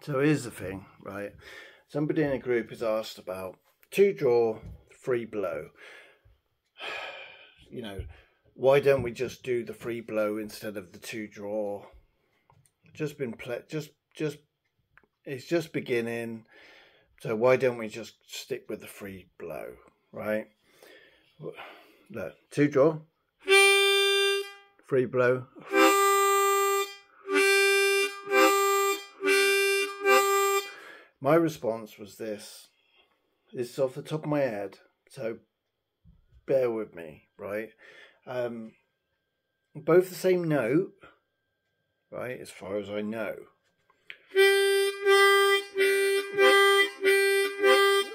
So here's the thing, right? Somebody in a group has asked about 2 draw, 3 blow. You know, why don't we just do the 3 blow instead of the 2 draw? It's just beginning. So why don't we just stick with the 3 blow, right? Look, 2 draw, 3 blow. My response was this. It's off the top of my head, so bear with me, right? Both the same note, right, as far as I know.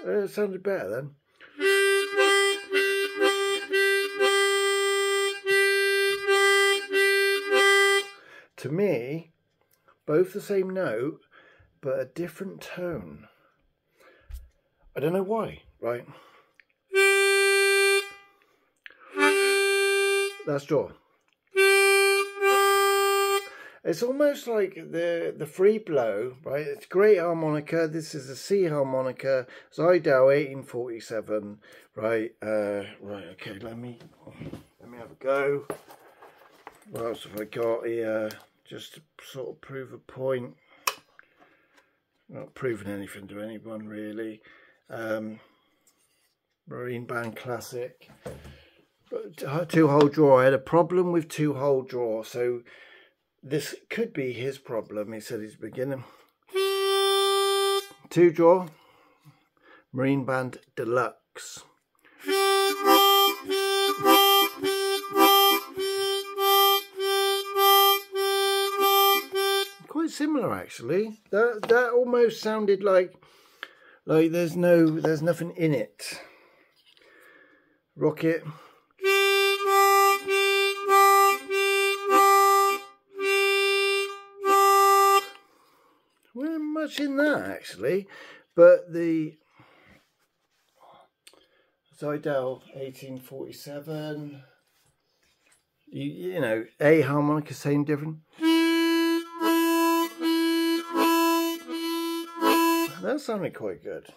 It sounded better then. To me, both the same note, but a different tone. I don't know why, right? That's draw. It's almost like the 3 blow, right? It's great harmonica. This is a C harmonica, Zidell 1847, right? Right. Okay. Let me have a go. What else have I got here? Just to sort of prove a point. Not proving anything to anyone really. Marine Band Classic. 2-hole draw. I had a problem with 2-hole draw, so this could be his problem. He said he's beginning. 2 draw, Marine Band Deluxe. Quite similar actually. That almost sounded like there's nothing in it. Rocket. Well, much in that actually, but the Zidell 1847. You know, A harmonica, same different. That sounded quite good.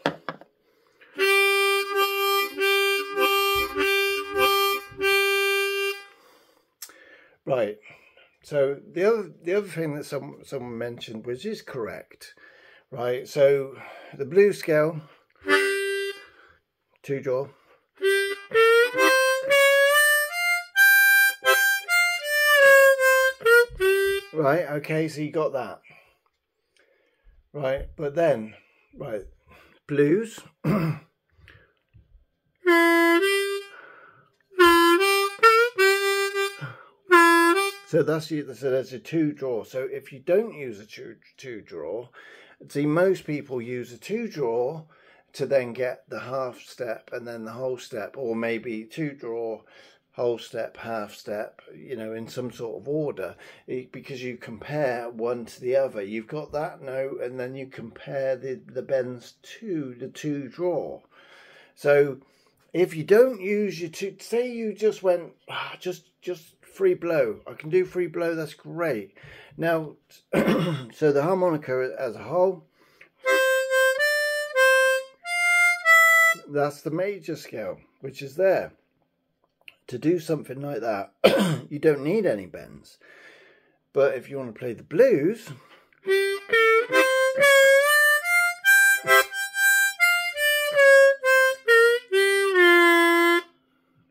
Right. So the other thing that someone mentioned, which is correct, right? So the blues scale, 2 draw. Right. Okay. So you got that. Right. But then, right, blues. So that's a 2 draw. So if you don't use a 2 draw, see, most people use a 2 draw to then get the half step and then the whole step, or maybe 2 draw, whole step, half step, you know, in some sort of order, because you compare one to the other. You've got that note and then you compare the bends to the 2 draw. So if you don't use your 2, say you just went just 3 blow, I can do 3 blow, that's great. Now so the harmonica as a whole, that's the major scale, which is there. To do something like that, you don't need any bends. But if you want to play the blues,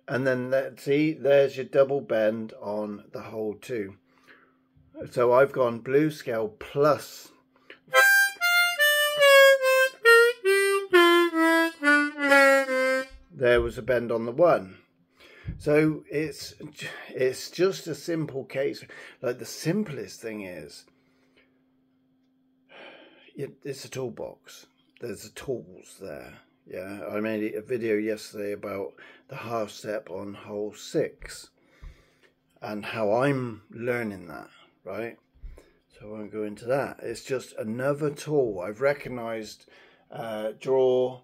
and then see, there's your double bend on the whole 2. So I've gone blues scale plus. There was a bend on the 1. So it's just a simple case. Like, the simplest thing is, it's a toolbox. There's the tools there. Yeah, I made a video yesterday about the half step on hole 6 and how I'm learning that, right? So I won't go into that. It's just another tool. I've recognized draw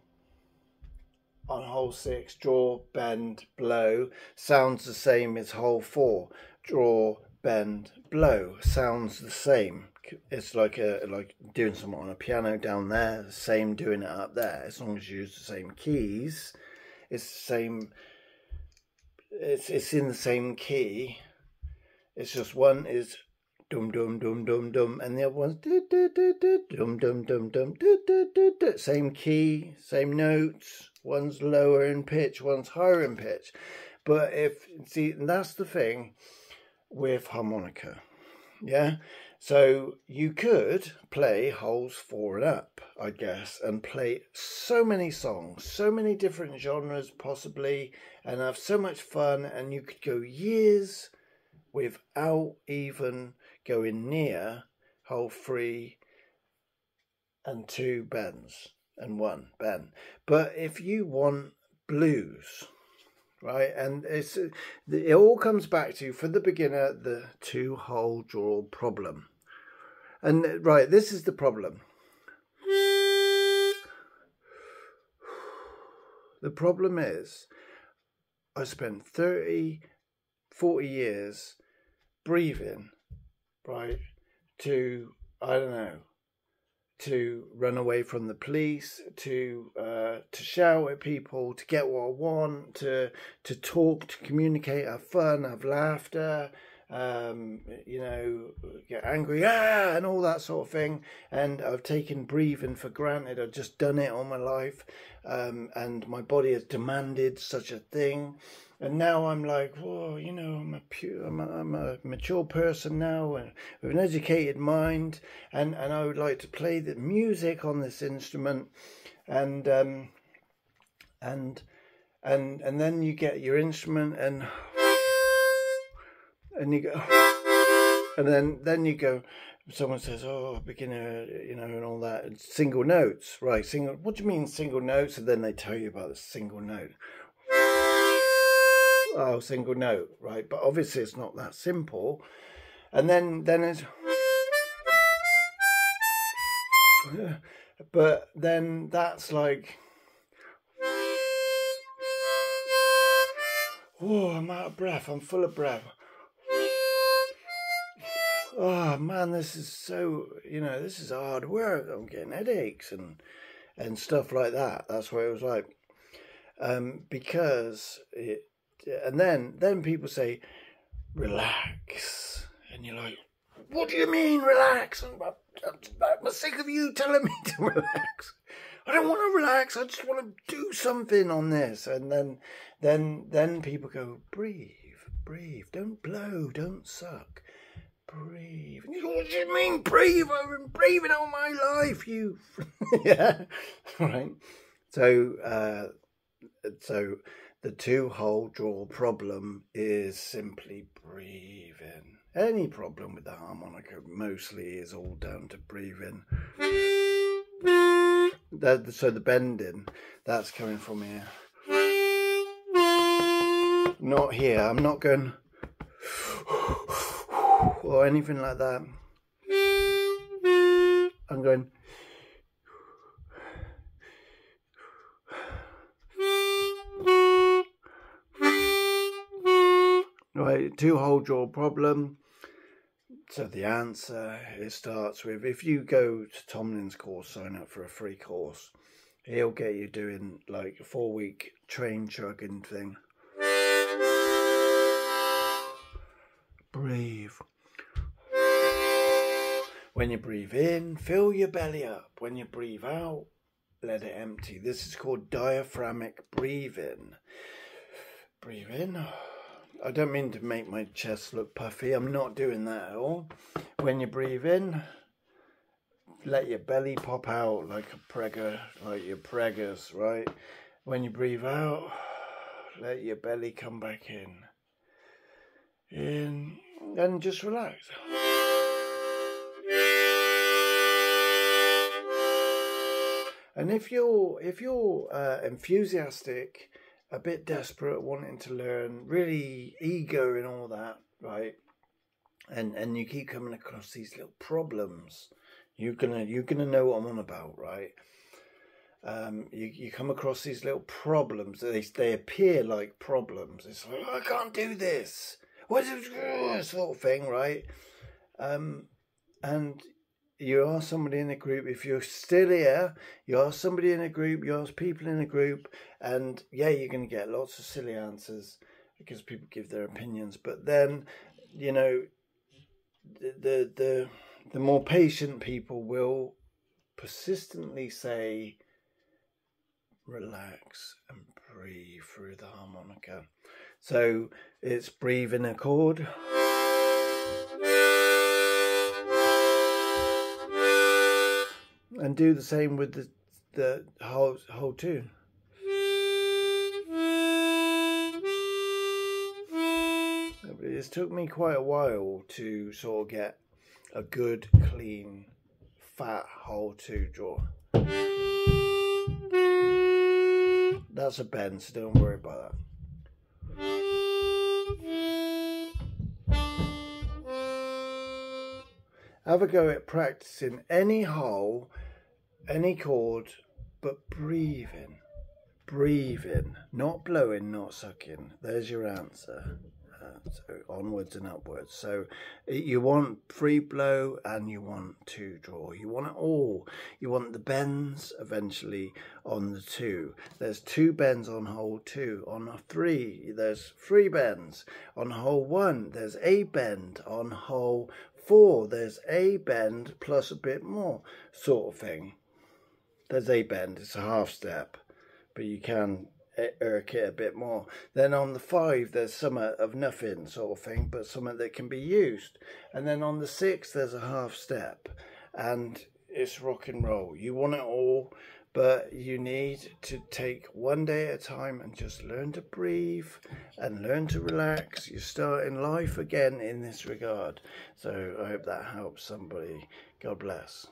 on hole 6, draw, bend, blow, sounds the same as hole 4. Draw, bend, blow, sounds the same. it's like doing something on a piano down there, same doing it up there. As long as you use the same keys, it's the same. It's in the same key. It's just one is dum dum dum dum dum, and the other one's dum dum dum dum. Same key, same notes. One's lower in pitch, one's higher in pitch. But that's the thing with harmonica. Yeah, so you could play holes 4 and up, I guess, and play so many songs, so many different genres possibly, and have so much fun, and you could go years without even going near hole 3 and 2 bends and 1 bend. But if you want blues, right, and it all comes back to, for the beginner, the 2-hole draw problem. And right, this is the problem. The problem is I spent 30, 40 years breathing, right, to, I don't know, to run away from the police, to shout at people, to get what I want, to talk, to communicate, have fun, have laughter, you know, get angry, and all that sort of thing. And I've taken breathing for granted. I've just done it all my life, and my body has demanded such a thing. And now I'm like, whoa, you know, I'm a mature person now, and with an educated mind, and I would like to play the music on this instrument, and then you get your instrument, and you go, and then you go. Someone says, "Oh, beginner," you know, and all that. It's single notes, right? Single. What do you mean single notes? And then they tell you about the single note. Oh, single note, right? But obviously it's not that simple. And then it's, but then that's like, oh, I'm out of breath. I'm full of breath. Oh man, this is so, you know, this is hard work. I'm getting headaches and stuff like that. That's what it was like, because it. And then people say, relax. And you're like, what do you mean, relax? I'm sick of you telling me to relax. I don't want to relax. I just want to do something on this. And then people go, breathe. Don't blow. Don't suck. Breathe. And you go, what do you mean, breathe? I've been breathing all my life, you. Yeah. Right. So the 2-hole draw problem is simply breathing. Any problem with the harmonica mostly is all down to breathing. So the bending, that's coming from here. Not here. I'm not going or anything like that. I'm going. Right, 2-hole draw problem. So the answer, it starts with, if you go to Tomlin's course, sign up for a free course, he'll get you doing like a 4-week train chugging thing. Breathe. When you breathe in, fill your belly up. When you breathe out, let it empty. This is called diaphragmic breathing. Breathe in. I don't mean to make my chest look puffy. I'm not doing that at all. When you breathe in, let your belly pop out like a pregger, like your preggers, right? When you breathe out, let your belly come back in. And just relax. And if you're enthusiastic, a bit desperate, wanting to learn, really eager and all that, right? And you keep coming across these little problems, you're gonna know what I'm on about, right? You come across these little problems. They appear like problems. It's like, oh, I can't do this. What is it? Sort of thing, right? and you ask somebody in a group, if you're still here, you ask somebody in a group, you ask people in a group, and yeah, you're going to get lots of silly answers because people give their opinions. But then, you know, the more patient people will persistently say, relax and breathe through the harmonica. So it's breathe in a chord. And do the same with the whole tune. It's took me quite a while to sort of get a good, clean, fat whole two draw. That's a bend, so don't worry about that. Have a go at practicing any whole, any chord, but breathing. Breathing, not blowing, not sucking. There's your answer. So onwards and upwards. So you want free blow and you want two draw. You want it all. You want the bends eventually on the two. There's two bends on hole two. On a three, there's three bends. On hole one, there's a bend. On hole four, there's a bend plus a bit more, sort of thing. There's a bend. It's a half step, but you can irk it a bit more. Then on the five, there's some of nothing, sort of thing, but something that can be used. And then on the six, there's a half step, and it's rock and roll. You want it all, but you need to take one day at a time and just learn to breathe and learn to relax. You're starting life again in this regard. So I hope that helps somebody. God bless.